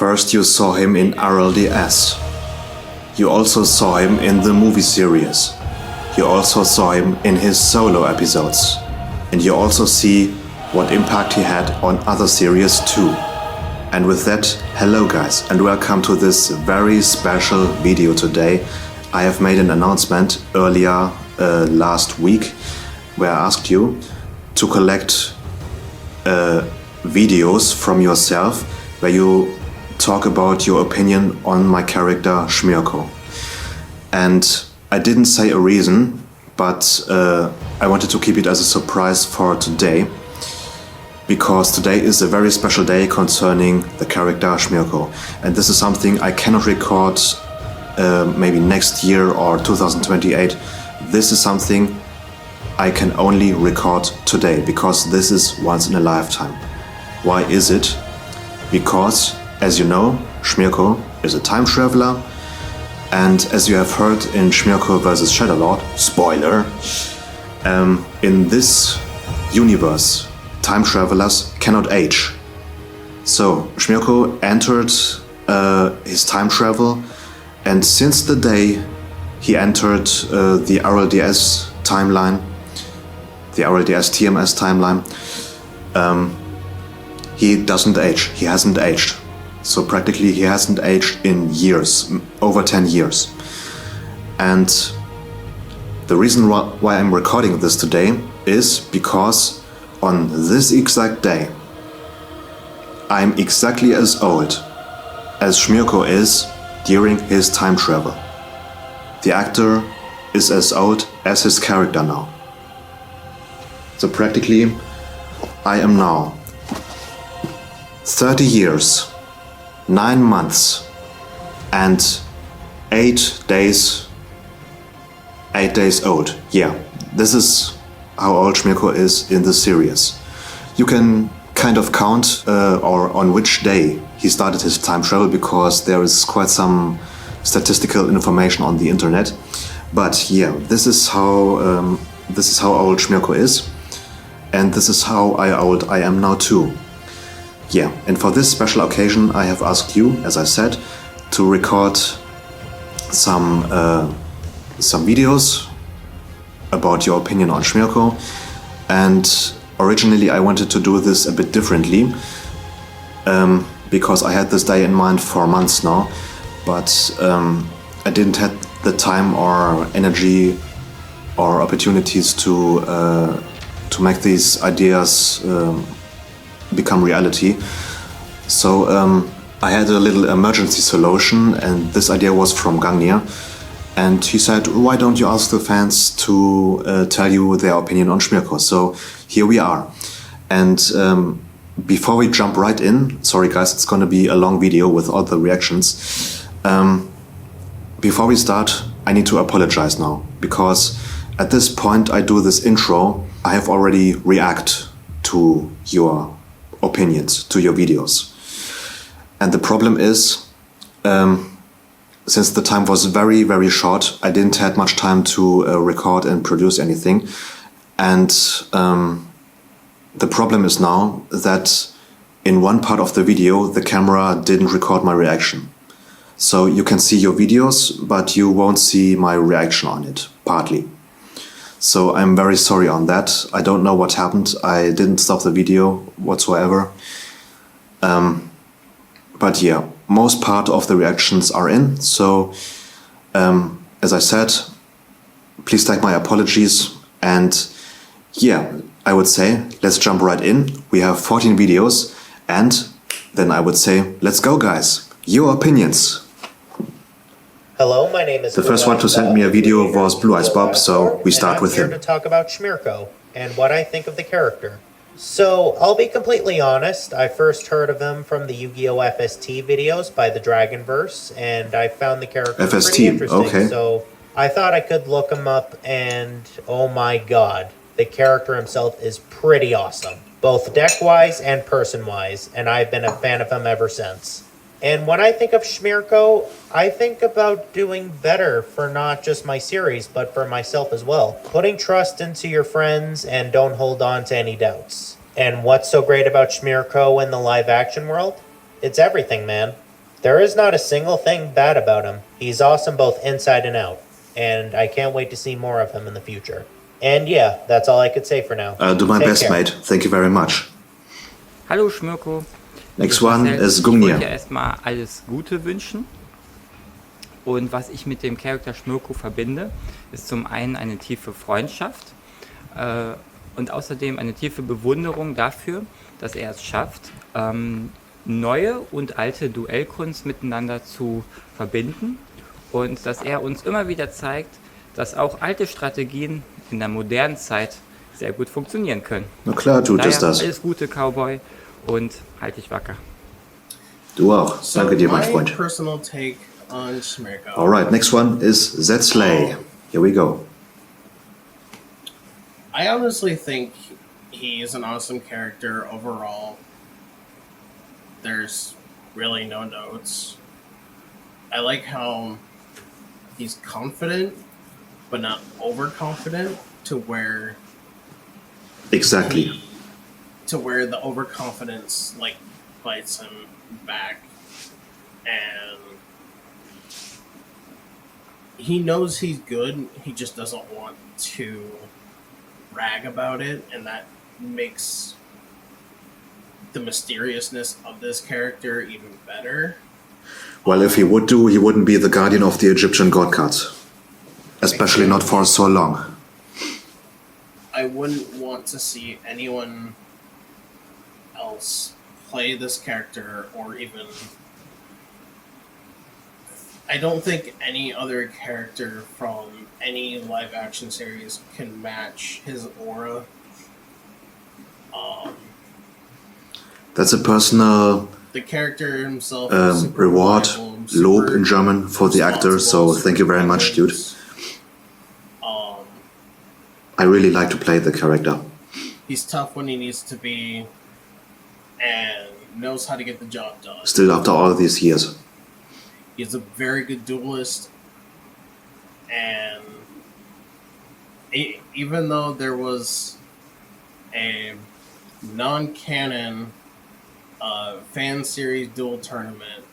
First you saw him in RLDS. You also saw him in the movie series. You also saw him in his solo episodes. And you also see what impact he had on other series too. And with that, hello guys and welcome to this very special video today. I have made an announcement earlier last week where I asked you to collect videos from yourself where you talk about your opinion on my character Schmirko. And I didn't say a reason, but I wanted to keep it as a surprise for today, because today is a very special day concerning the character Schmirko. And this is something I cannot record maybe next year or 2028. This is something I can only record today, because this is once in a lifetime. Why is it? Because, as you know, Schmirko is a time traveler, and as you have heard in Schmirko vs. Shadowlord, spoiler, in this universe, time travelers cannot age. So Schmirko entered his time travel, and since the day he entered the RLDS timeline, the RLDS TMS timeline, he doesn't age. He hasn't aged. So practically he hasn't aged in years, over 10 years. And the reason why I'm recording this today is because on this exact day I'm exactly as old as Schmirko is during his time travel. The actor is as old as his character now. So practically I am now 30 years, 9 months and 8 days old. Yeah, this is how old Schmirko is in the series. You can kind of count or on which day he started his time travel, because there is quite some statistical information on the internet. But yeah, this is how old Schmirko is, and this is how old I am now too. Yeah, and for this special occasion I have asked you, as I said, to record some videos about your opinion on Schmirko. And originally I wanted to do this a bit differently, because I had this day in mind for months now, but I didn't have the time or energy or opportunities to make these ideas become reality. So I had a little emergency solution, and this idea was from Gangnir, and he said, why don't you ask the fans to tell you their opinion on Schmirko? So here we are. And before we jump right in, sorry guys, it's gonna be a long video with all the reactions. Before we start, I need to apologize now, because at this point I do this intro, I have already reacted to your opinions, to your videos. And the problem is, since the time was very, very short, I didn't have much time to record and produce anything. And the problem is now that in one part of the video, the camera didn't record my reaction. So you can see your videos, but you won't see my reaction on it, partly. So I'm very sorry on that. I don't know what happened. I didn't stop the video whatsoever. But yeah, most part of the reactions are in. So as I said, please take my apologies. And yeah, I would say let's jump right in. We have 14 videos, and then I would say, let's go guys. Your opinions. Hello, my name is The first one to send me a video was Blue Eyes Bob, so we start with him. I'm here to talk about Schmirko and what I think of the character. So, I'll be completely honest, I first heard of him from the Yu-Gi-Oh! FST videos by the Dragonverse, and I found the character pretty interesting, okay. So I thought I could look him up, and oh my god, the character himself is pretty awesome, both deck-wise and person-wise, and I've been a fan of him ever since. And when I think of Schmirko, I think about doing better for not just my series, but for myself as well. Putting trust into your friends and don't hold on to any doubts. And what's so great about Schmirko in the live action world? It's everything, man. There is not a single thing bad about him. He's awesome both inside and out, and I can't wait to see more of him in the future. And yeah, that's all I could say for now. I'll do my Take best, care. mate. Thank you very much. Hallo Schmirko. Next one is Ich wollte Gungnir. dir erstmal alles Gute wünschen. Und was ich mit dem Charakter Schmirko verbinde, ist zum einen eine tiefe Freundschaft und außerdem eine tiefe Bewunderung dafür, dass er es schafft, neue und alte Duellkunst miteinander zu verbinden und dass er uns immer wieder zeigt, dass auch alte Strategien in der modernen Zeit sehr gut funktionieren können. Na klar, tut es Daher das. alles Gute, Cowboy, und halt dich wacker. Du auch. Danke dir, mein my Freund. personal take on Schmirko. Alright, next one is Zetzlay. Here we go. I honestly think he's an awesome character overall. There's really no notes. I like how he's confident, but not overconfident to where Exactly. the overconfidence like bites him back, and he knows he's good. He just doesn't want to brag about it, and that makes the mysteriousness of this character even better. Well, if he would do, he wouldn't be the guardian of the Egyptian god cards. Especially not for so long. I wouldn't want to see anyone else play this character, or even I don't think any other character from any live action series can match his aura. That's a personal The character himself is super reward, reliable, Lob super in German, for the actor, so responsible, thank you very much, dude. I really like to play the character. He's tough when he needs to be, and knows how to get the job done. Still after all these years. He's a very good duelist, and even though there was a non-canon fan series duel tournament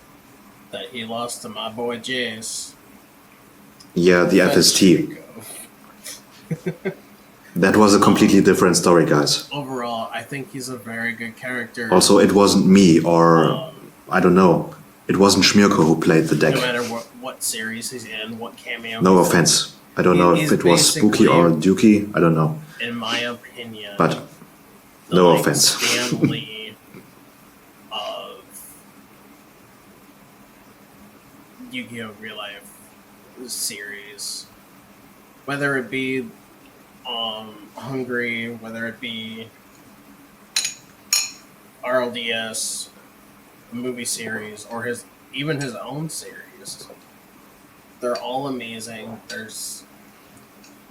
that he lost to my boy Jace. Yeah, the FST. That was a completely different story, guys. Overall, I think he's a very good character. Also, it wasn't me, or I don't know. It wasn't Schmirko who played the deck. No matter what series he's in, what cameo. No offense. I don't know if it was Spooky or Dookie. I don't know. In my opinion, But the, no like, offense. family of Yu-Gi-Oh! Real Life series, whether it be Hungry, whether it be RLDS, a movie series, or even his own series, they're all amazing. There's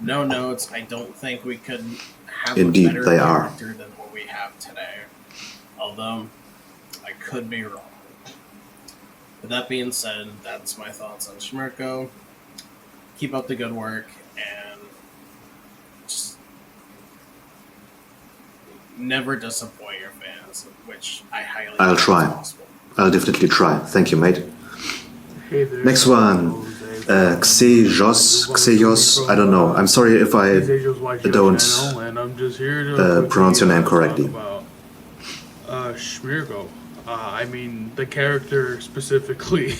no notes. I don't think we could have Indeed, a better they are. character than what we have today. Although I could be wrong. With that being said, that's my thoughts on Schmirko. Keep up the good work, and just never disappoint your fans, which I highly I'll doubt is try. possible. I'll definitely try. Thank you, mate. Hey there. Next one. Xeyos, I don't know. I'm sorry if I don't pronounce your name correctly. Schmirko. I mean, the character specifically.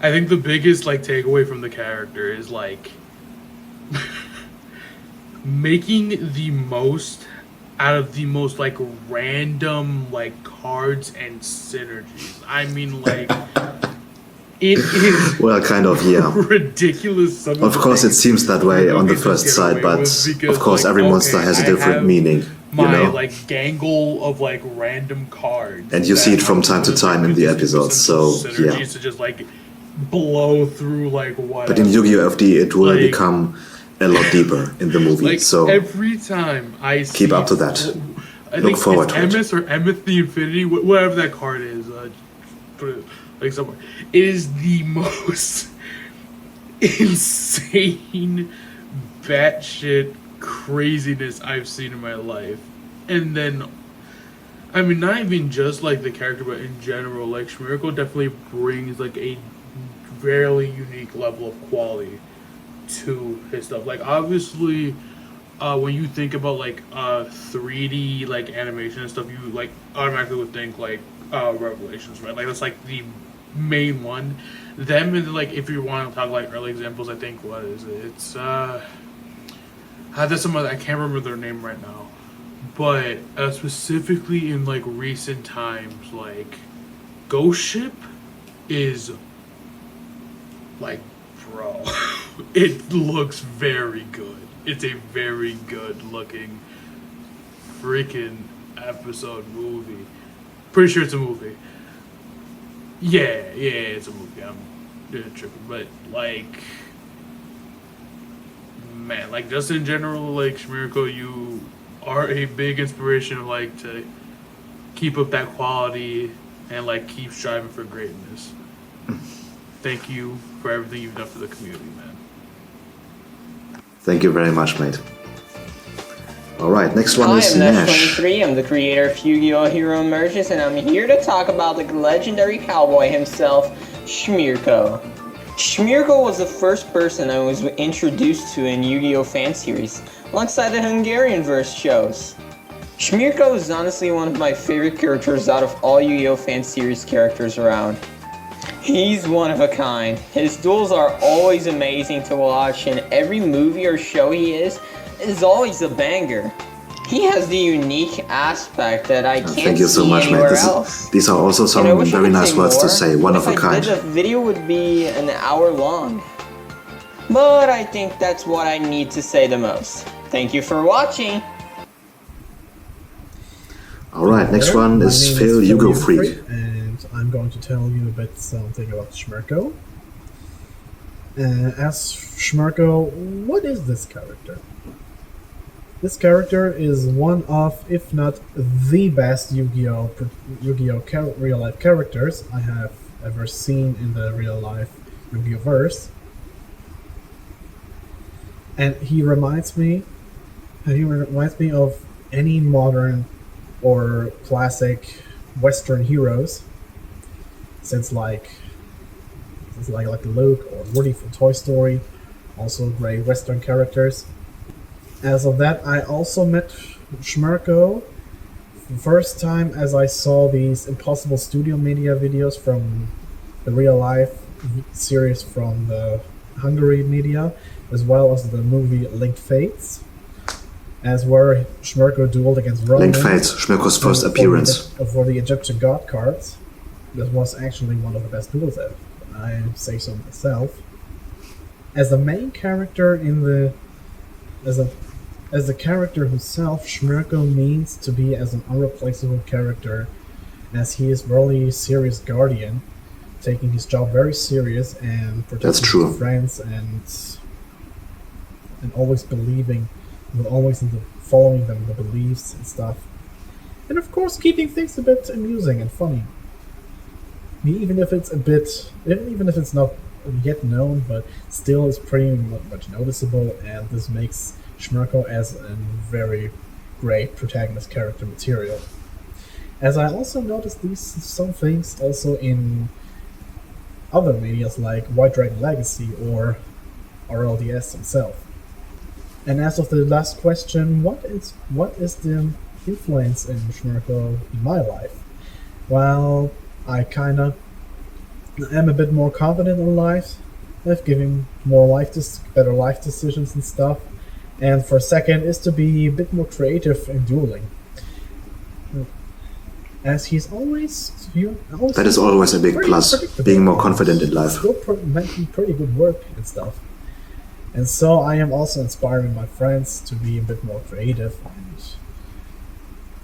I think the biggest takeaway from the character is making the most out of the most random cards and synergies. I mean it is Well, kind of, yeah. ridiculous. Of course, it seems that way on the first sight, but of course, every monster has a different meaning, you my know? gangle of random cards, And you see it from time to time in the episodes, so, yeah. to just blow through whatever. But in Yu-Gi-Oh! FD, it will become a lot deeper in the movie, so every time I see, keep up to that. I Look think forward it's to it. Emmis or Emmeth the Infinity, whatever that card is. Put it somewhere. It is the most insane, batshit craziness I've seen in my life. And then I mean, not even just like the character, but in general, like Schmirko definitely brings like a fairly unique level of quality to his stuff. Like obviously, when you think about like 3D like animation and stuff, you like automatically would think like Revelations, right? Like that's like the main one. Them and like if you want to talk like early examples, I think what is it? It's there's some other, I can't remember their name right now, but specifically in like recent times, like Ghost Ship is like, bro, it looks very good. It's a very good looking freaking episode movie. Pretty sure it's a movie. Yeah, it's a movie. I'm tripping, but like, man, like just in general, like Schmirko, you are a big inspiration, like to keep up that quality and like keep striving for greatness. Thank you for everything you've done for the community, man. Thank you very much, mate. All right, next one Hi, is I'm Nash. Nash23. I'm the creator of Yu-Gi-Oh! Hero Emerges, and I'm here to talk about the legendary cowboy himself, Schmirko. Schmirko was the first person I was introduced to in Yu-Gi-Oh! Fan series, alongside the Hungarian verse shows. Schmirko is honestly one of my favorite characters out of all Yu-Gi-Oh! Fan series characters around. He's one of a kind. His duels are always amazing to watch, and every movie or show he is always a banger. He has the unique aspect that I can't Thank you so see much, mate. anywhere else. These are also some And I wish I very could nice say words to more, say. One but of a if I kind. did, the video would be an hour long. But I think that's what I need to say the most. Thank you for watching. All right, next Hello, one my is name Phil Phil Yugioh Freak. and I'm going to tell you a bit something about Schmirko. As Schmirko, what is this character? This character is one of, if not the best Yu-Gi-Oh! Real-life characters I have ever seen in the real-life Yu-Gi-Oh! Verse. And he reminds me of any modern or classic Western heroes, since like Luke or Woody from Toy Story, also great Western characters. As of that, I also met Schmirko the first time as I saw these Impossible Studio Media videos from the real life series from the Hungary media, as well as the movie Linked Fates, as where Schmirko dueled against Roman. Linked Fates, Schmirko's first appearance. For the Egyptian god cards. This was actually one of the best duels ever. I say so myself. As the main character in the as the character himself, Schmirko means to be as an unreplaceable character, as he is really serious guardian, taking his job very serious and protecting his friends and always believing, always following them, the beliefs and stuff, and of course keeping things a bit amusing and funny. Even if it's not yet known, but still is pretty much noticeable, and this makes Schmirko as a very great protagonist character material. As I also noticed some things also in other medias like White Dragon Legacy or RLDS himself. And as of the last question, what is the influence in Schmirko in my life? Well, I am a bit more confident in life, giving more better life decisions and stuff. And for second is to be a bit more creative in dueling, as he's always that is always a big plus, being more confident in life. Still making pretty good work and stuff. And so I am also inspiring my friends to be a bit more creative, and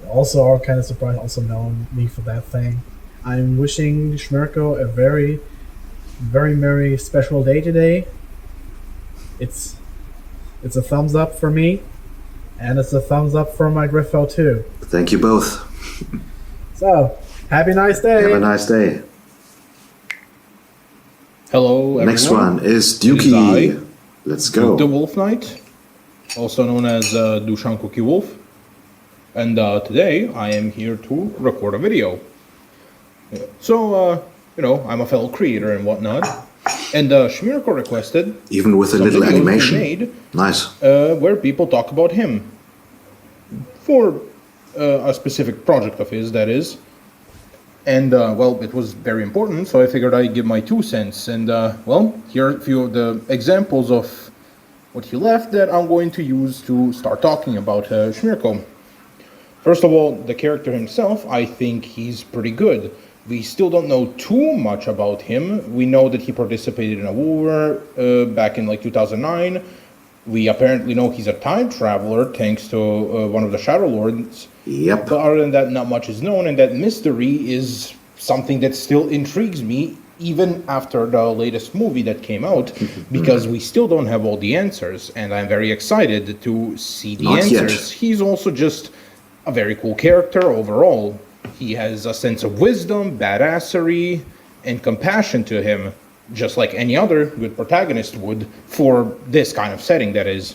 also are kind of surprised also know me for that thing. I'm wishing Schmirko a very, very merry special day today. It's a thumbs up for me, and it's a thumbs up for my Griffo too. Thank you both. So, happy nice day. Have a nice day. Hello, everyone. Next one is It is Dukey. Let's go. The Wolf Knight, also known as Dushan Cookie Wolf. and today I am here to record a video. So, I'm a fellow creator and whatnot, and Schmirko requested Even with a some little videos we animation. made, Nice. where people talk about him for a specific project of his, that is. And, it was very important, so I figured I'd give my 2 cents. And, here are a few of the examples of what he left that I'm going to use to start talking about Schmirko. First of all, the character himself, I think he's pretty good. We still don't know too much about him. We know that he participated in a war back in 2009. We apparently know he's a time traveler thanks to one of the Shadow Lords. Yep. But other than that, not much is known, and that mystery is something that still intrigues me, even after the latest movie that came out, because we still don't have all the answers, and I'm very excited to see the Not yet. answers. He's also just a very cool character overall. He has a sense of wisdom, badassery, and compassion to him, just like any other good protagonist would for this kind of setting, that is.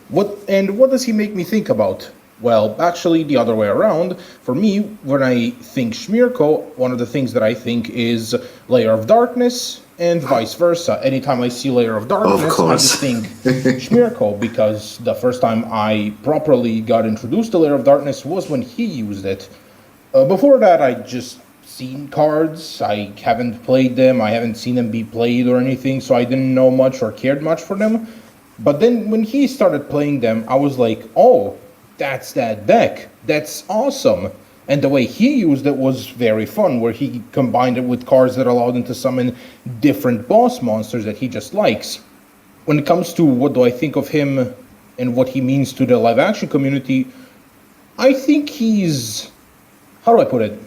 What does he make me think about? Well, actually, the other way around. For me, when I think Schmirko, one of the things that I think is Layer of Darkness, and vice versa. Anytime I see Layer of Darkness, I course. just think Schmirko, because the first time I properly got introduced to Layer of Darkness was when he used it. Before that, I just seen cards. I haven't played them. I haven't seen them be played or anything, so I didn't know much or cared much for them. But then when he started playing them, I was like, oh, that's that deck. That's awesome. And the way he used it was very fun, where he combined it with cards that allowed him to summon different boss monsters that he just likes. When it comes to what do I think of him and what he means to the live action community, I think he's... how do I put it?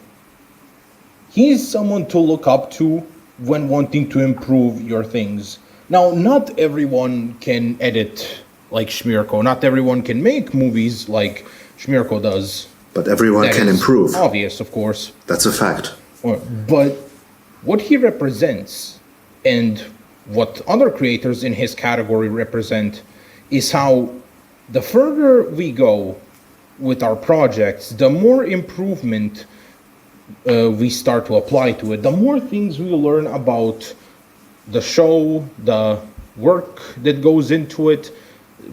He's someone to look up to when wanting to improve your things. Now, not everyone can edit like Schmirko. Not everyone can make movies like Schmirko does. But everyone That can is improve. obvious, of course. That's a fact. But what he represents and what other creators in his category represent is how the further we go with our projects, the more improvement we start to apply to it, the more things we learn about the show, the work that goes into it,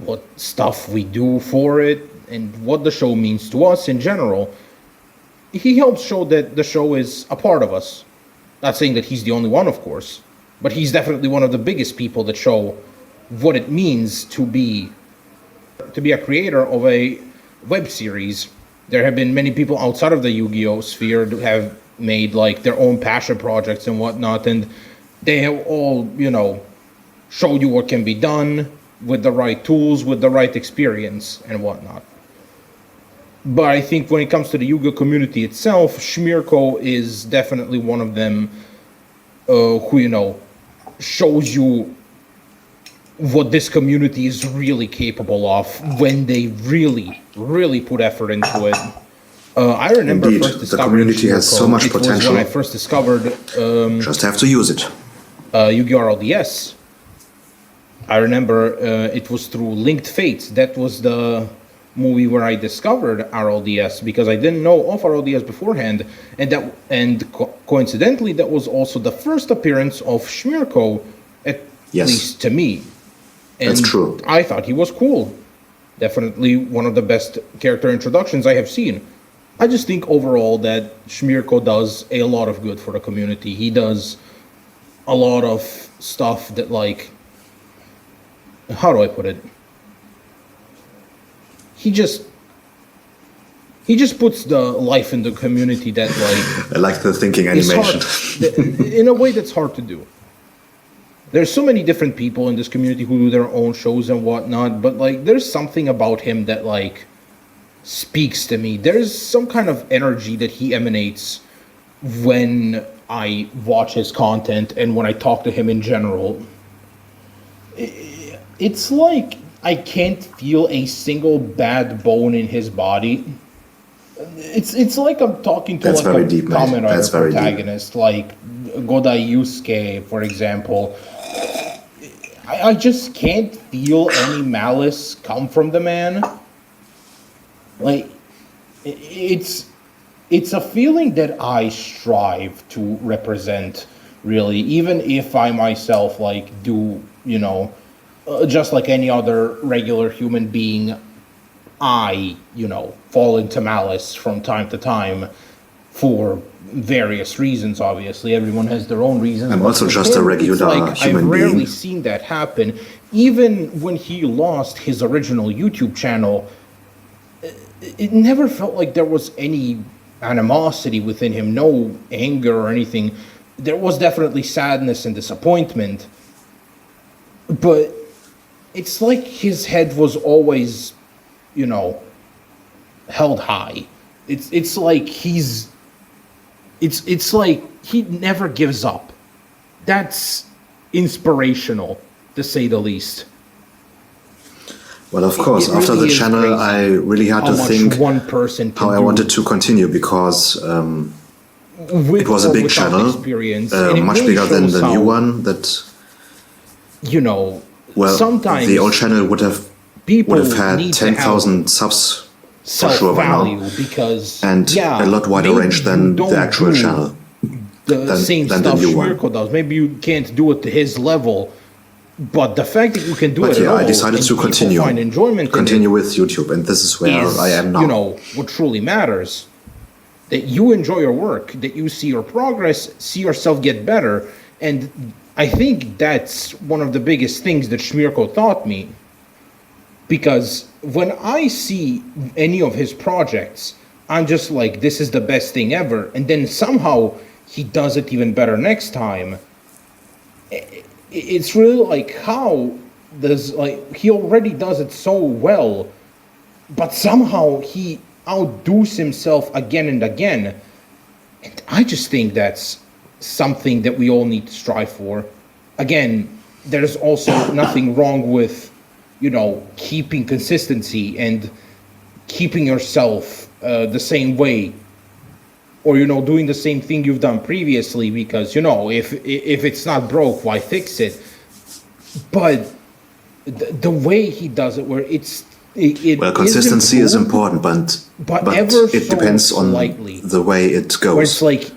what stuff we do for it, and what the show means to us in general. He helps show that the show is a part of us. Not saying that he's the only one, of course, but he's definitely one of the biggest people that show what it means to be a creator of a web series. There have been many people outside of the Yu-Gi-Oh sphere that have made their own passion projects and whatnot, and they have all, showed you what can be done with the right tools, with the right experience and whatnot. But I think when it comes to the Yu-Gi-Oh community itself, Schmirko is definitely one of them who, shows you what this community is really capable of when they really, really put effort into it. I remember Indeed, first the discovering community has Schmirko. so much It was potential. when I first discovered Just have to use it. Yu-Gi-Oh! RLDS. I remember it was through Linked Fates. That was the movie where I discovered RLDS, because I didn't know of RLDS beforehand, and coincidentally that was also the first appearance of Schmirko, at Yes. least to me. And That's true. I thought he was cool. Definitely one of the best character introductions I have seen. I just think overall that Schmirko does a lot of good for the community. He does a lot of stuff that, how do I put it? He just puts the life in the community that I like the thinking is animation. hard, in a way that's hard to do. There's so many different people in this community who do their own shows and whatnot, but there's something about him that speaks to me. There's some kind of energy that he emanates when I watch his content and when I talk to him in general. It's like I can't feel a single bad bone in his body. It's like I'm talking to That's very a deep, mate. Kamen Rider That's very deep. protagonist, like Godai Yusuke, for example. I just can't feel any malice come from the man. it's a feeling that I strive to represent, really, even if I myself like do, just like any other regular human being, I, fall into malice from time to time for various reasons. Obviously, everyone has their own reasons. I'm also just a regular human I've rarely being. seen that happen. Even when he lost his original YouTube channel, it never felt like there was any animosity within him, no anger or anything. There was definitely sadness and disappointment, but it's like his head was always, held high. It's like it's like he never gives up. That's inspirational, to say the least. Well, of course, It after really the is channel, crazy I really had how to much think one person can how I do wanted to continue, because with it was a or big without channel, experience, and it much really bigger than shows the new how, one. That well, sometimes the old channel would have people had need 10,000 subs for sure by self-value, now, because and a lot wider maybe range you than the don't actual do channel. the same than the stuff new one. Schmirko does. Maybe you can't do it to his level, but the fact that you can do But it at yeah, all, I decided and to people continue find enjoyment continue in with YouTube, and this is where it is, I am now. what truly matters. That you enjoy your work, that you see your progress, see yourself get better, and I think that's one of the biggest things that Schmirko taught me. Because when I see any of his projects, I'm just like, this is the best thing ever. And then somehow he does it even better next time. It's really like, how does, like, he already does it so well, but somehow he outdoes himself again and again. And I just think that's something that we all need to strive for. Again, there's also nothing wrong with, keeping consistency and keeping yourself the same way, or doing the same thing you've done previously, because if it's not broke, why fix it? But the way he does it, where Well, consistency is important, but ever it so depends on slightly, the way it goes. where it's like,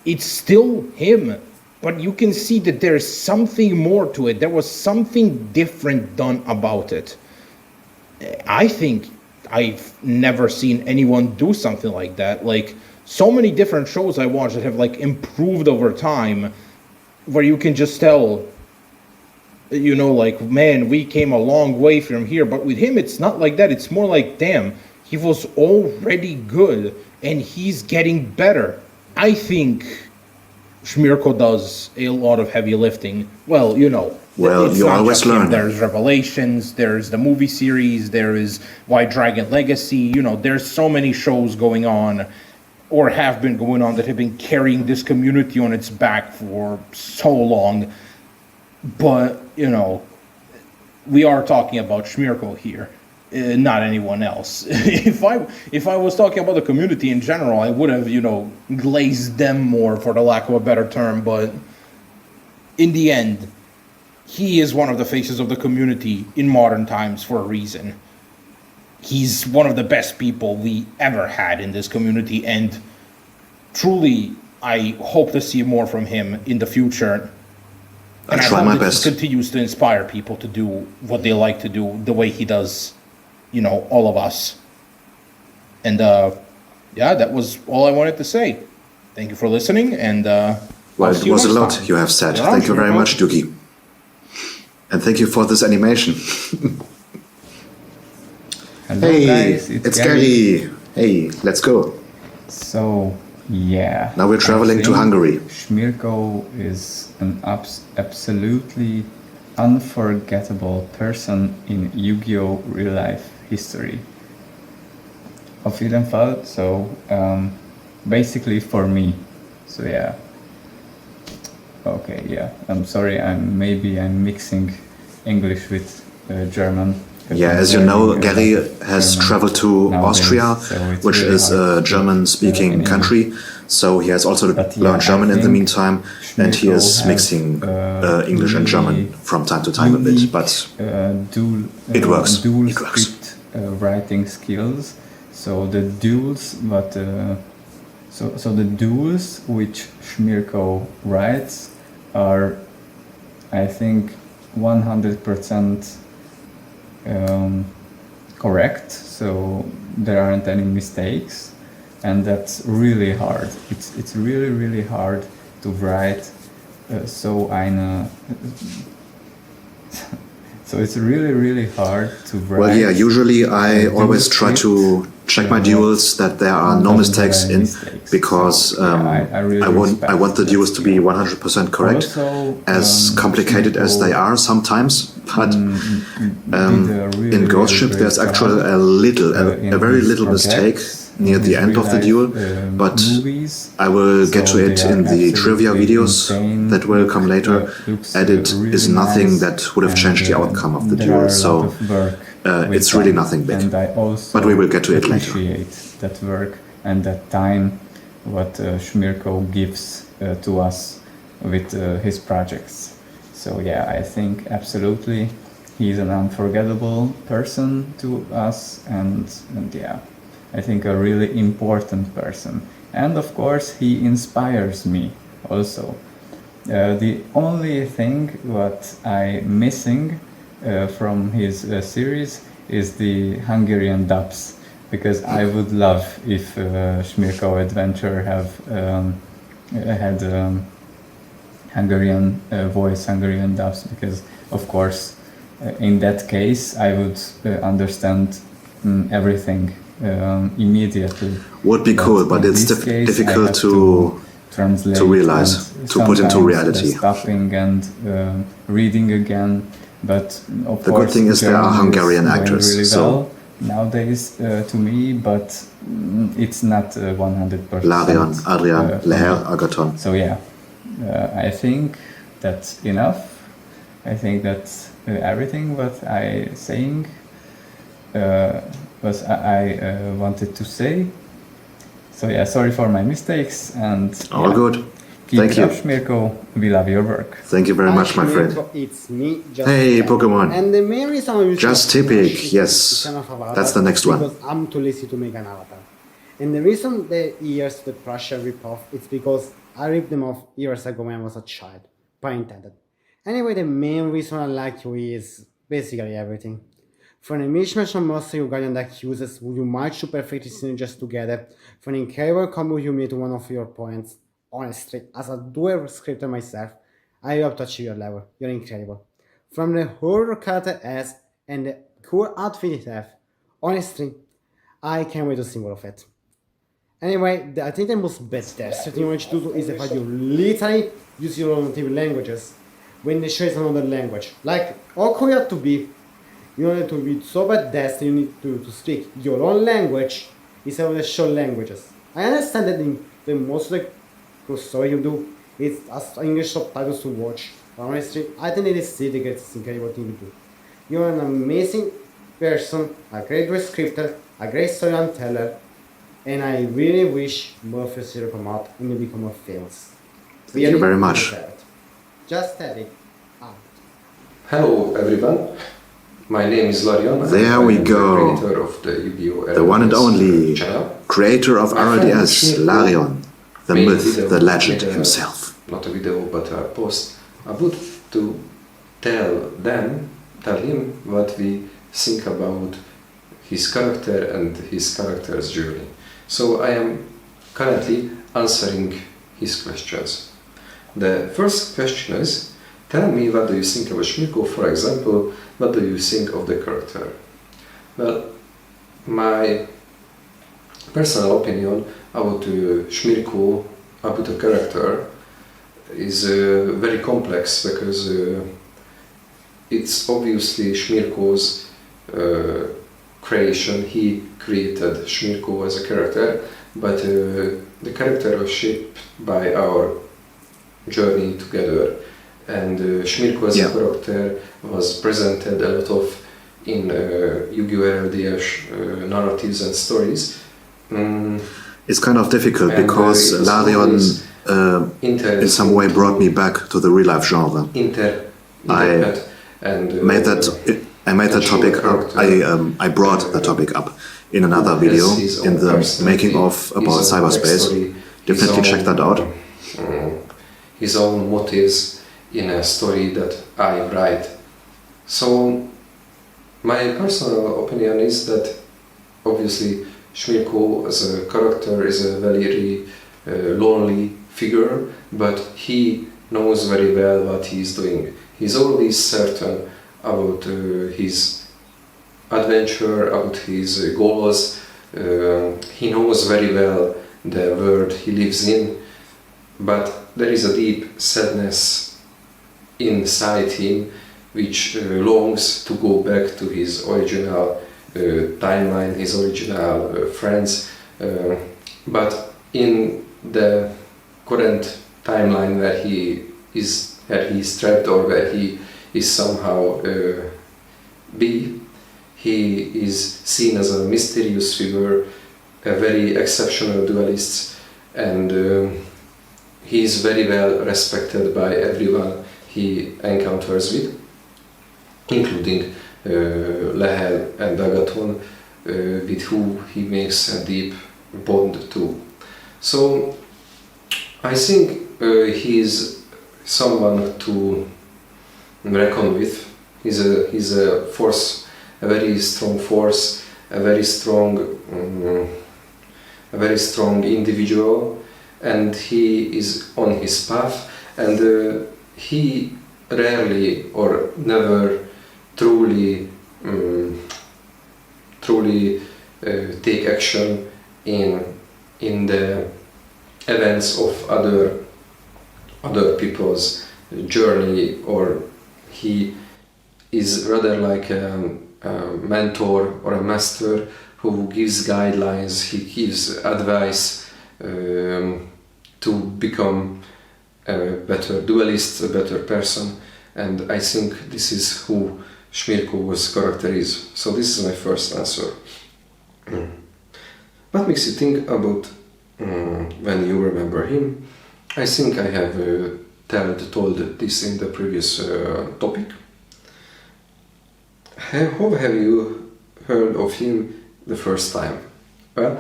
it's still him, but you can see that there's something more to it. There was something different done about it. I think I've never seen anyone do something like that. Like, so many different shows I watch that have like improved over time, where you can just tell, like, man, we came a long way from here. But with him, it's not like that. It's more like, damn, he was already good and he's getting better. I think Schmirko does a lot of heavy lifting. Well, Well, it's you not always just him. learn. There's Revelations, there's the movie series, there is White Dragon Legacy. There's so many shows going on, or have been going on, that have been carrying this community on its back for so long. But, we are talking about Schmirko here, not anyone else. If I was talking about the community in general, I would have, glazed them more, for the lack of a better term. But in the end, he is one of the faces of the community in modern times for a reason. He's one of the best people we ever had in this community, and truly, I hope to see more from him in the future. I try my hope that best. he continues to inspire people to do what they like to do, the way he does, all of us. And that was all I wanted to say. Thank you for listening, and Well, I'll it see you was a next lot time. you have said. Yeah, Thank you very Schmirko. much, Duki. And thank you for this animation. Hello Hey, guys, it's Gary. Hey, let's go. So, yeah. Now we're traveling I to think Hungary. Schmirko is an absolutely unforgettable person in Yu-Gi-Oh! Real life history. Auf jeden Fall, so basically for me. So yeah. Okay, yeah. I'm sorry. I'm mixing English with German. Yeah, as you know, Gary has traveled to Austria, which is a German-speaking country. So he has also learned German in the meantime, and he is mixing English and German from time to time a bit. But dual it works. dual It works. script writing skills. So the duels, but so the duels which Schmirko writes are, I think, 100% correct. So there aren't any mistakes, and that's really hard. It's really hard to write so eine. So it's really hard to write. Well, yeah, usually I always try to check my duels that there are no mistakes in, because I want the duels to be 100% correct, Also, as complicated as they are sometimes. But in Ghost Ship, there's actually a very little mistake near the end of the duel, but I will get to it in the trivia videos that will come later, and it is nothing that would have changed the outcome of the duel, so it's really nothing big. And I also But we will get to it later. appreciate that work and that time what Schmirko gives to us with his projects. So yeah, I think absolutely he's an unforgettable person to us, and yeah, I think a really important person. And of course he inspires me also. The only thing what I'm missing from his series is the Hungarian dubs, because I would love if Schmirko Adventure had Hungarian voice, Hungarian dubs, because of course in that case I would understand everything immediately. Would be cool, but in it's this case, difficult I have to translate realize, and to put into sometimes, reality. Stopping and reading again, but of The course, good thing is there are German Hungarian going actors, really so- well nowadays to me, but it's not 100%. Larion, Adrian, for Leher, me. Agaton. So yeah, I think that's enough. I think that's everything what I saying was I wanted to say. So yeah, sorry for my mistakes, and All yeah, good. keep Thank it you. up, Schmirko. We love your work. Thank you very Hi, much, my friend. Schmirko, it's me, just Hey, Typic. Pokemon. And the main reason I'm using Just Typic, yes. That's the next one. Because I'm too lazy to make an avatar. And the reason the ears the Prussia rip off, it's because I ripped them off years ago when I was a child. Pun intended. Anyway, the main reason I like you is basically everything. From a mishmash of monster you guardian deck uses, you march to perfectly synergize together. From an incredible combo you made to one of your opponents. Honestly, as a dual scripter myself, I hope to achieve your level. You're incredible. From the horror character as and the cool outfit it have, honestly, I can't wait to see more of it. Anyway, I think the most best test thing you want to do is the fact you literally use your own native languages when the show is another language. Like, all you have to be, you need to be so bad that you need to speak your own language instead of the show languages. I understand that in the most of the story you do is as English subtitles to watch. But honestly, I think it is the greatest incredible thing to do. You're an amazing person, a great scripter, a great storyteller, and I really wish more of your series come out and you become more famous. Thank you very much. Just tell it out. Hello everyone, my name is Larion. There we I'm go. The creator of the Yugioh The one and only channel. creator of RLDS, Larion, the Made myth, video, the legend made a- himself. Not a video, but a post. I would to tell him what we think about his character and his character's journey. So I am currently answering his questions. The first question is, tell me what do you think about Schmirko, for example, what do you think of the character? Well, my personal opinion about Schmirko, about the character, is very complex because it's obviously Schmirko's creation. He created Schmirko as a character, but the character was shaped by our journey together, and Schmirko as a character was presented a lot of in Yugioh narratives and stories. It's kind of difficult And, because it was Larion always in some way brought me back to the real life genre. I made that topic up. I brought the topic up in another who video has his in own the personality, making of about his own cyberspace. backstory, Definitely check that out. His own motives in a story that I write. So my personal opinion is that obviously Schmirko as a character is a very lonely figure, but he knows very well what he is doing. He's always certain about his adventure, about his goals. He knows very well the world he lives in, but there is a deep sadness inside him which longs to go back to his original timeline, his original friends. But in the current timeline where he is trapped, or where he is somehow he is seen as a mysterious figure, a very exceptional duelist, and he is very well respected by everyone he encounters with, including Lehel and Agaton, with whom he makes a deep bond too. So I think he is someone to reckon with. He's a force, a very strong force, a very strong individual, and he is on his path, and he rarely or never truly take action in the events of other people's journey, or he is rather like a mentor or a master who gives guidelines, he gives advice to become a better duelist, a better person, and I think this is who Schmirko's character is. So this is my first answer. What makes you think about when you remember him? I think I have told this in the previous topic. How have you heard of him the first time? Well,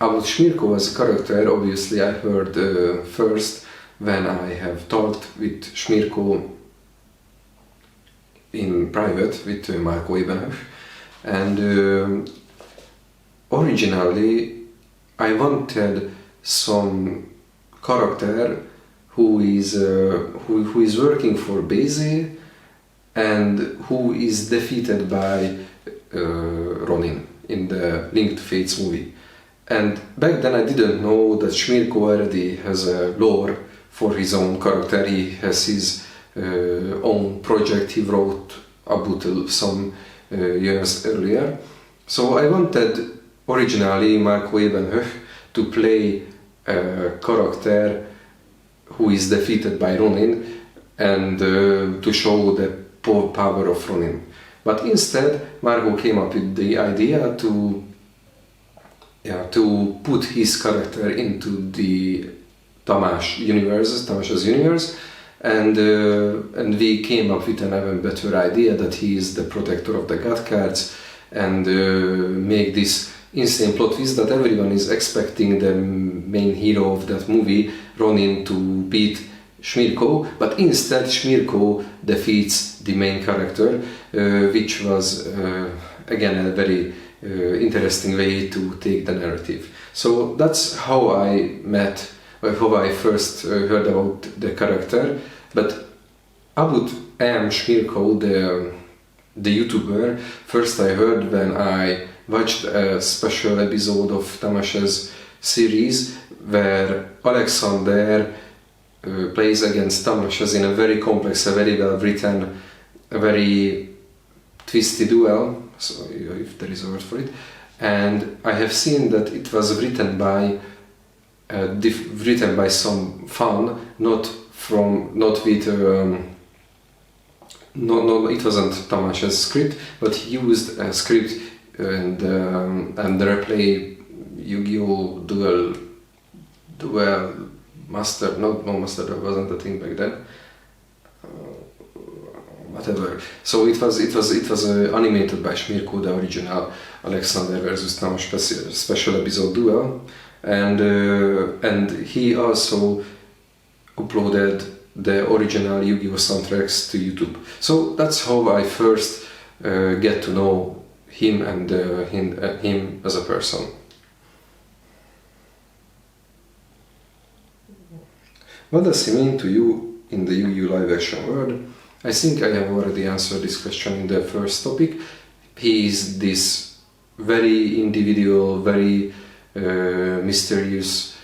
about Schmirko as a character, obviously I heard first when I have talked with Schmirko in private with Marco Ebenhoff, and originally I wanted some character who is working for Beze and who is defeated by Ronin in the Linked Fates movie. And back then I didn't know that Schmirko already has a lore for his own character. He has his own project he wrote about some years earlier. So I wanted originally Marco Ebenhoff to play a character who is defeated by Ronin and to show the power of Ronin. But instead Marco came up with the idea to put his character into the Tamash's universe, and we came up with an even better idea that he is the protector of the god cards, and make this insane plot twist that everyone is expecting the main hero of that movie, Ronin, to beat Schmirko, but instead Schmirko defeats the main character, which was again a very interesting way to take the narrative. So that's how I first heard about the character. But about Schmirko, the YouTuber, first I heard when I watched a special episode of Tamash's series where Alexander plays against Tamash's in a very complex, a very well written, a very twisty duel, so if there is a word for it, and I have seen that it was written by some fan, it wasn't Tamash's script, but he used a script and the replay Yu-Gi-Oh! Duel Master, no Master, that wasn't a thing back then. What whatever. So it was animated by Schmirko, the original Alexander versus Thanos special episode duel, and he also uploaded the original Yu-Gi-Oh soundtracks to YouTube. So that's how I first get to know him and him as a person. What does he mean to you in the Yu-Gi-Oh live action world? I think I have already answered this question in the first topic. He is this very individual, very mysterious,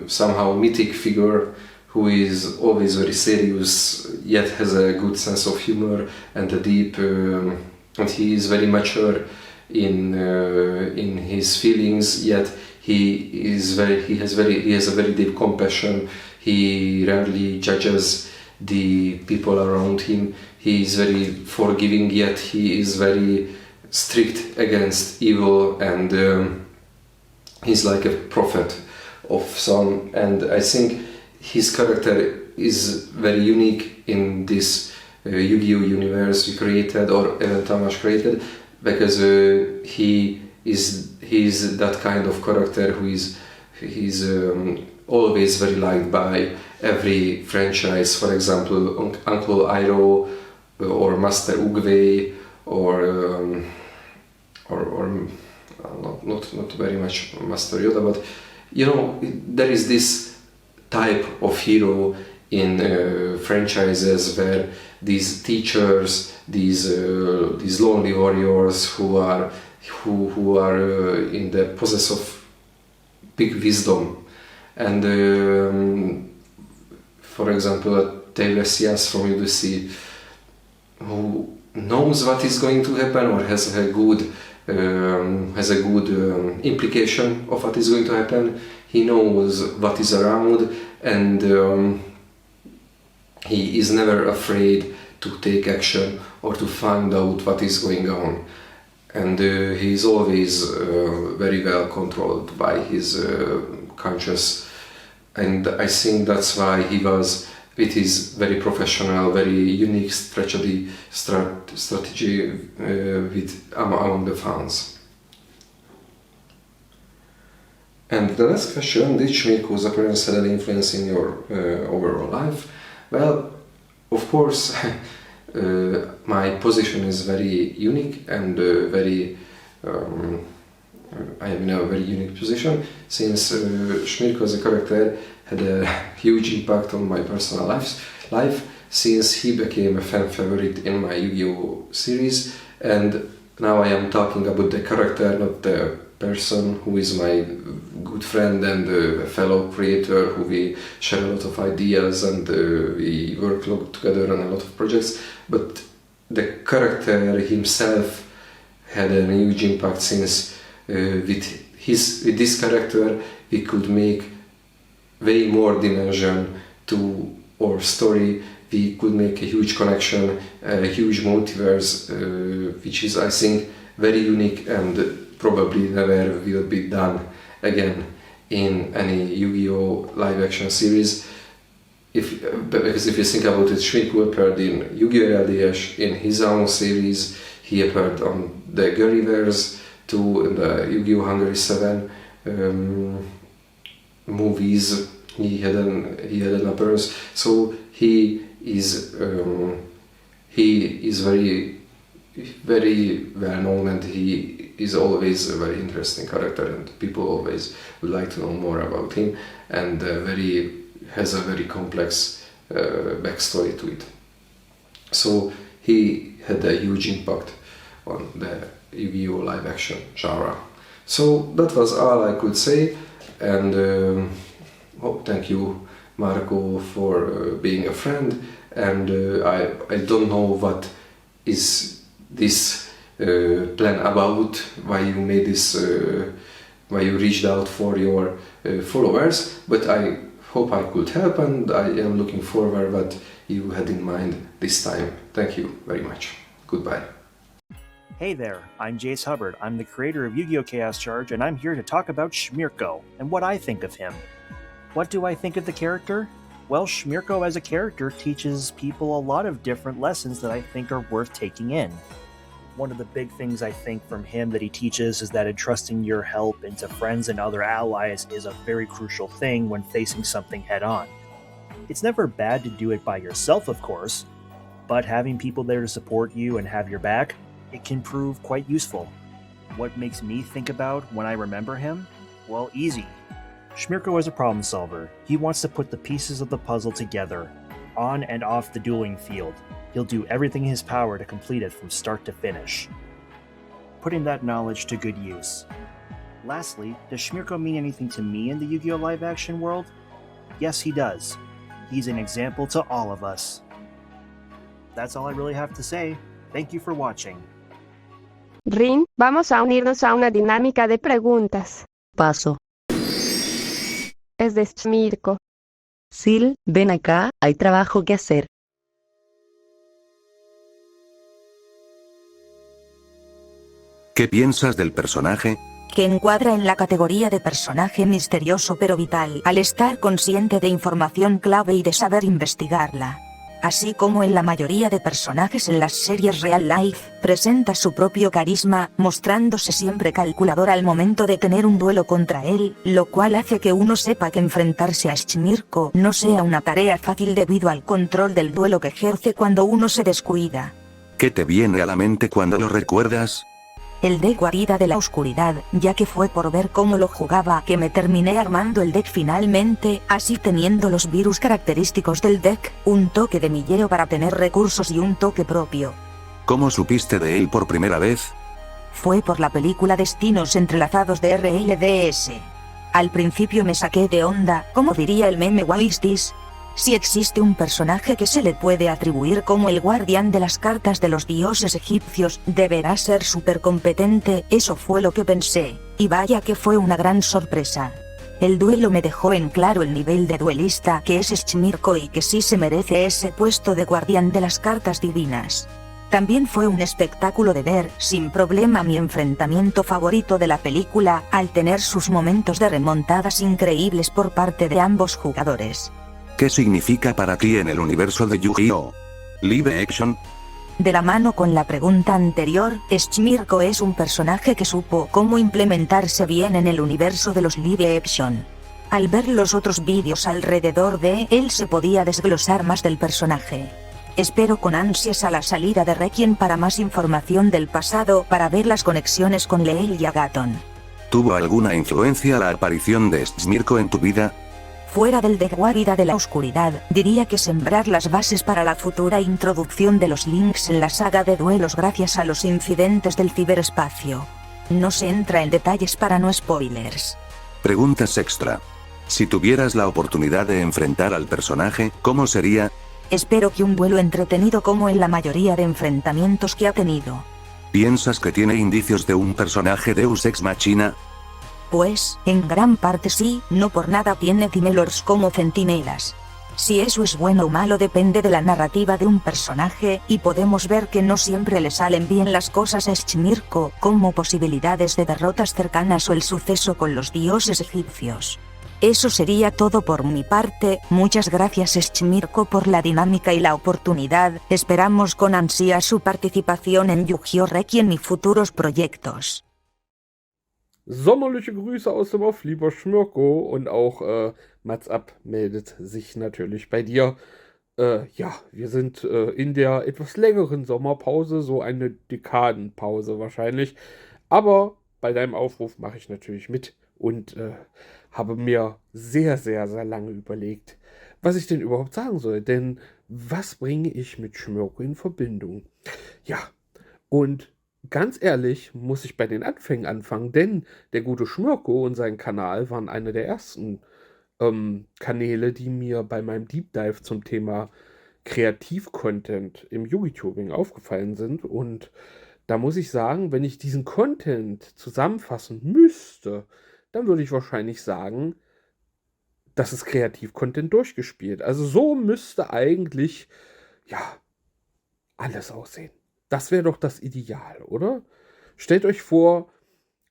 somehow mythic figure who is always very serious, yet has a good sense of humor and a deep, and he is very mature in his feelings. Yet he has a very deep compassion. He rarely judges the people around him. He is very forgiving, yet he is very strict against evil, and he's like a prophet of some. And I think his character is very unique in this Yu-Gi-Oh universe we created, or even Tamás created, because he is that kind of character who is always very liked by every franchise. For example, Uncle Iroh or Master Oogway or not very much Master Yoda, but you know, there is this type of hero in franchises where these teachers, these lonely warriors who are in the possess of big wisdom, and for example, Taylor-Sias from UDC, who knows what is going to happen or has a good implication of what is going to happen. He knows what is around, and he is never afraid to take action or to find out what is going on. And he is always very well controlled by his conscience. And I think that's why he was, with his very professional, very unique strategy with among the fans. And the last question: did Schmirko's appearance had an influence in your overall life? Well, of course, my position is very unique and I am in a very unique position, since Schmirko as a character had a huge impact on my personal life, since he became a fan favorite in my Yu-Gi-Oh series. And now I am talking about the character, not the person who is my good friend and a fellow creator who we share a lot of ideas and we work together on a lot of projects. But the character himself had a huge impact, since with this character we could make way more dimension to our story. We could make a huge connection, a huge multiverse, which is, I think, very unique and probably never will be done again in any Yu-Gi-Oh live action series. Because if you think about it, Schmirko appeared in Yu-Gi-Oh! LDS in his own series. He appeared on the Gulliver's too, in the Yu-Gi-Oh! Hungary 7 movies. He had an appearance. So he is very, very well known, and he is always a very interesting character, and people always would like to know more about him, and has a very complex backstory to it. So he had a huge impact on the Yu-Gi-Oh! Live action genre. So that was all I could say, and thank you, Marco, for being a friend. And I don't know what is this plan about, why you made this, why you reached out for your followers, but I hope I could help, and I am looking forward what you had in mind this time. Thank you very much. Goodbye. Hey there, I'm Jace Hubbard. I'm the creator of Yu-Gi-Oh! Chaos Charge, and I'm here to talk about Schmirko and what I think of him. What do I think of the character? Well, Schmirko as a character teaches people a lot of different lessons that I think are worth taking in. One of the big things I think from him that he teaches is that entrusting your help into friends and other allies is a very crucial thing when facing something head on. It's never bad to do it by yourself, of course, but having people there to support you and have your back, it can prove quite useful. What makes me think about when I remember him? Well, easy. Schmirko is a problem solver. He wants to put the pieces of the puzzle together, on and off the dueling field. He'll do everything in his power to complete it from start to finish, putting that knowledge to good use. Lastly, does Schmirko mean anything to me in the Yu-Gi-Oh! Live-action world? Yes, he does. He's an example to all of us. That's all I really have to say. Thank you for watching. Rin, vamos a unirnos a una dinámica de preguntas. Paso. Es de Schmirko. Sil, ven acá, hay trabajo que hacer. ¿Qué piensas del personaje? Que encuadra en la categoría de personaje misterioso pero vital, al estar consciente de información clave y de saber investigarla. Así como en la mayoría de personajes en las series Real Life, presenta su propio carisma, mostrándose siempre calculador al momento de tener un duelo contra él, lo cual hace que uno sepa que enfrentarse a Schmirko no sea una tarea fácil debido al control del duelo que ejerce cuando uno se descuida. ¿Qué te viene a la mente cuando lo recuerdas? El deck Guarida de la Oscuridad, ya que fue por ver cómo lo jugaba que me terminé armando el deck finalmente, así teniendo los virus característicos del deck, un toque de millero para tener recursos y un toque propio. ¿Cómo supiste de él por primera vez? Fue por la película Destinos Entrelazados de RLDS. Al principio me saqué de onda, como diría el meme What is this? Si existe un personaje que se le puede atribuir como el guardián de las cartas de los dioses egipcios, deberá ser súper competente, eso fue lo que pensé, y vaya que fue una gran sorpresa. El duelo me dejó en claro el nivel de duelista que es Schmirko y que sí se merece ese puesto de guardián de las cartas divinas. También fue un espectáculo de ver, sin problema, mi enfrentamiento favorito de la película, al tener sus momentos de remontadas increíbles por parte de ambos jugadores. ¿Qué significa para ti en el universo de Yu-Gi-Oh! Live Action? De la mano con la pregunta anterior, Schmirko es un personaje que supo cómo implementarse bien en el universo de los live action. Al ver los otros vídeos alrededor de él se podía desglosar más del personaje. Espero con ansias a la salida de Requiem para más información del pasado para ver las conexiones con Leel y Agaton. ¿Tuvo alguna influencia la aparición de Schmirko en tu vida? Fuera del de Guarida de la Oscuridad, diría que sembrar las bases para la futura introducción de los links en la saga de duelos gracias a los incidentes del ciberespacio. No se entra en detalles para no spoilers. Preguntas extra. Si tuvieras la oportunidad de enfrentar al personaje, ¿cómo sería? Espero que un duelo entretenido como en la mayoría de enfrentamientos que ha tenido. ¿Piensas que tiene indicios de un personaje Deus Ex Machina? Pues, en gran parte sí, no por nada tiene Timelors como centinelas. Si eso es bueno o malo depende de la narrativa de un personaje, y podemos ver que no siempre le salen bien las cosas a Schmirko, como posibilidades de derrotas cercanas o el suceso con los dioses egipcios. Eso sería todo por mi parte, muchas gracias Schmirko por la dinámica y la oportunidad, esperamos con ansia su participación en Yu-Gi-Oh! Requiem y futuros proyectos. Sommerliche Grüße aus dem Off, lieber Schmirko, und auch Mats Ab meldet sich natürlich bei dir. Ja, wir sind in der etwas längeren Sommerpause, so eine Dekadenpause wahrscheinlich, aber bei deinem Aufruf mache ich natürlich mit und habe mir sehr, sehr, sehr lange überlegt, was ich denn überhaupt sagen soll, denn was bringe ich mit Schmirko in Verbindung? Ja, und ganz ehrlich muss ich bei den Anfängen anfangen, denn der gute Schmirko und sein Kanal waren eine der ersten Kanäle, die mir bei meinem Deep Dive zum Thema Kreativ-Content im Yu-Gi-Tubing aufgefallen sind. Und da muss ich sagen, wenn ich diesen Content zusammenfassen müsste, dann würde ich wahrscheinlich sagen, das ist Kreativ-Content durchgespielt. Also so müsste eigentlich, ja, alles aussehen. Das wäre doch das Ideal, oder? Stellt euch vor,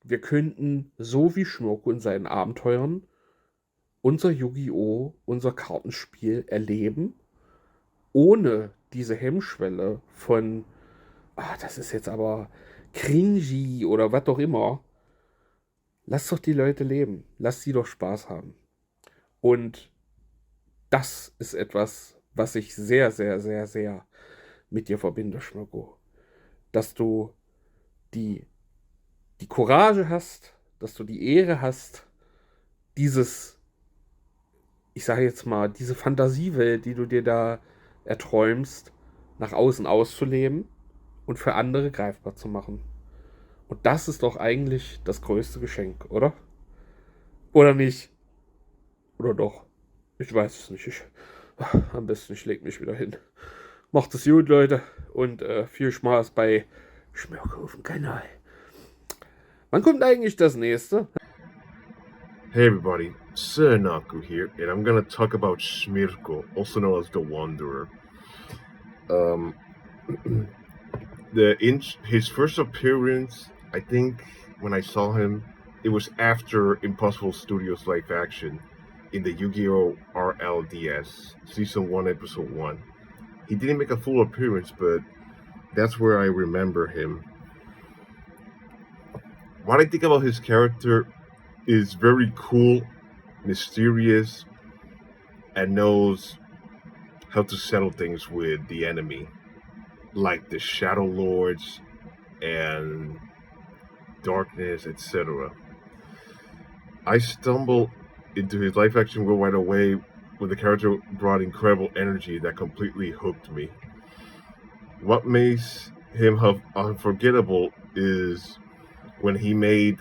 wir könnten so wie Schmirko in seinen Abenteuern unser Yu-Gi-Oh!, unser Kartenspiel erleben, ohne diese Hemmschwelle von, das ist jetzt aber cringy oder was auch immer. Lass doch die Leute leben. Lass sie doch Spaß haben. Und das ist etwas, was ich sehr, sehr, sehr, sehr mit dir verbinde, Schmirko. Dass du die Courage hast, dass du die Ehre hast, dieses, ich sage jetzt mal, diese Fantasiewelt, die du dir da erträumst, nach außen auszuleben und für andere greifbar zu machen. Und das ist doch eigentlich das größte Geschenk, oder? Oder nicht? Oder doch? Ich weiß es nicht. Am besten, ich leg mich wieder hin. Macht es gut, Leute. Und viel Spaß bei Schmirko auf dem Kanal. Wann kommt eigentlich das nächste? Hey everybody, Naku here, and I'm gonna talk about Schmirko, also known as the Wanderer. His first appearance, I think, when I saw him, it was after Impossible Studios live action in the Yu-Gi-Oh! RLDS, Season 1, Episode 1. He didn't make a full appearance, but that's where I remember him. What I think about his character is very cool, mysterious, and knows how to settle things with the enemy, like the Shadow Lords and Darkness, etc. I stumbled into his live action world right away when the character brought incredible energy that completely hooked me. What makes him unforgettable is when he made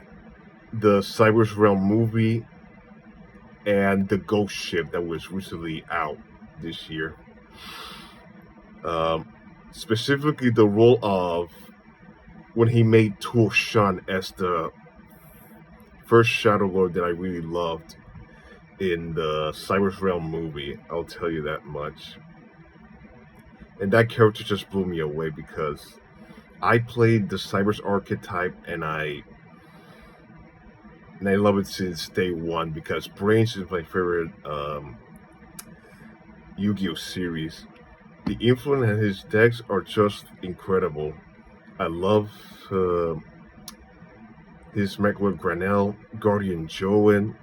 the Cyber's Realm movie and the Ghost Ship that was recently out this year. Specifically the role of when he made Tuo Shan as the first Shadow Lord that I really loved in the Cyber's Realm movie, I'll tell you that much. And that character just blew me away because I played the Cyber's archetype and I love it since day one because Brains is my favorite Yu-Gi-Oh! Series. The influence and his decks are just incredible. I love his Megweb Granel, Guardian Joan,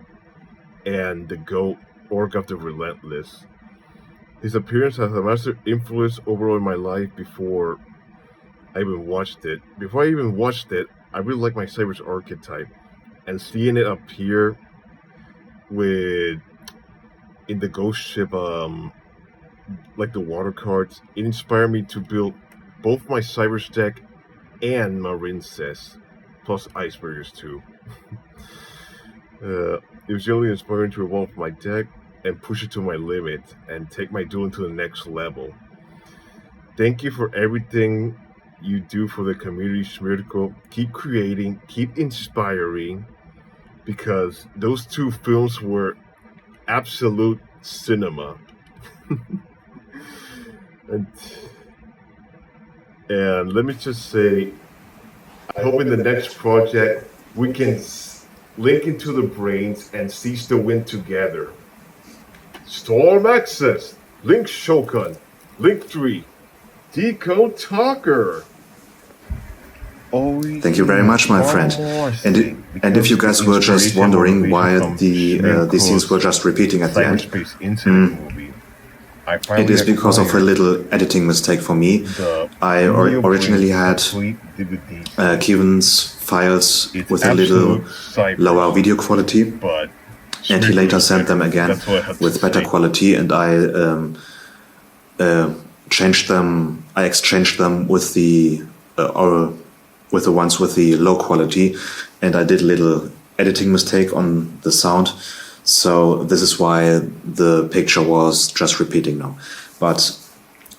and the GOAT, Orc of the Relentless. His appearance has a massive influence overall in my life before I even watched it. Before I even watched it, I really like my Cyber's archetype. And seeing it appear in the Ghost Ship, like the water cards, it inspired me to build both my Cyber's deck and Marincess, plus Icebergers too. It was really inspiring to evolve my deck and push it to my limit and take my dueling to the next level. Thank you for everything you do for the community, Schmirko. Keep creating, keep inspiring, because those two films were absolute cinema. and let me just say, I hope in the next project we can link into the brains and seize the win together. Storm Access, Link Shogun, Link 3, Decode Talker. Thank you very much, my friend. And if you guys were just wondering why the scenes were just repeating at the end, it is because of a little editing mistake for me. I originally had Kevin's files with a little lower video quality, and he later sent them again with better quality, and I changed them. I exchanged them with the ones with the low quality, and I did a little editing mistake on the sound. So this is why the picture was just repeating now. But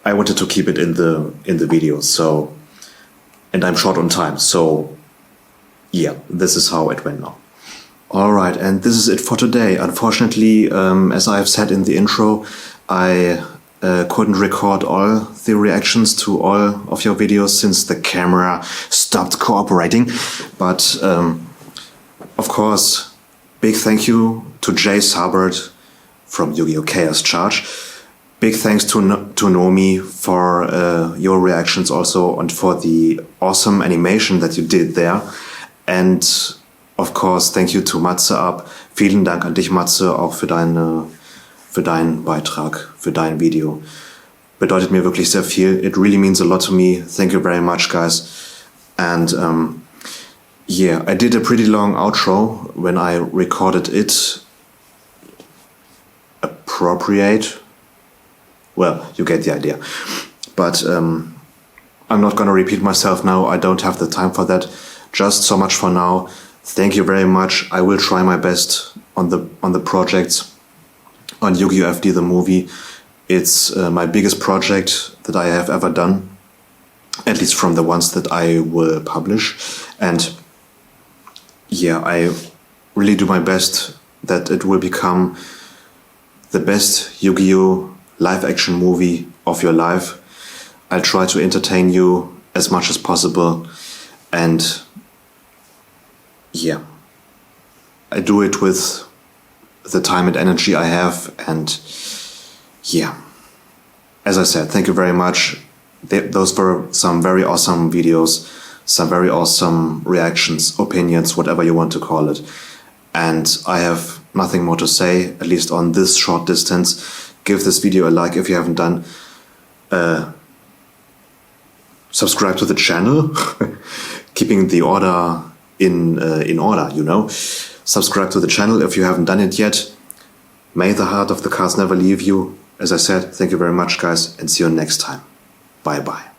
I wanted to keep it in the video. So, and I'm short on time. So yeah, this is how it went now. All right, and this is it for today. Unfortunately, as I have said in the intro, I couldn't record all the reactions to all of your videos since the camera stopped cooperating. But of course, big thank you to Jay Sabert, from Yu-Gi-Oh! Chaos Charge. Big thanks to Nomi for your reactions also and for the awesome animation that you did there. And of course, thank you to Matze Up. Vielen Dank an dich, Matze, auch für deinen Beitrag, für dein Video. Bedeutet mir wirklich sehr viel. It really means a lot to me. Thank you very much, guys. And yeah, I did a pretty long outro when I recorded it. Appropriate. Well, you get the idea. But I'm not gonna repeat myself now. I don't have the time for that. Just so much for now. Thank you very much. I will try my best on the projects. On Yu-Gi-Oh! FD the movie. It's my biggest project that I have ever done. At least from the ones that I will publish. And yeah, I really do my best that it will become the best Yu-Gi-Oh! Live action movie of your life. I'll try to entertain you as much as possible, and yeah, I do it with the time and energy I have, and yeah, as I said, thank you very much. Those were some very awesome videos, some very awesome reactions, opinions, whatever you want to call it, and I have nothing more to say, at least on this short distance. Give this video a like if you haven't done. Subscribe to the channel, keeping the order in order, you know. Subscribe to the channel if you haven't done it yet. May the heart of the cards never leave you. As I said, thank you very much, guys, and see you next time. Bye bye.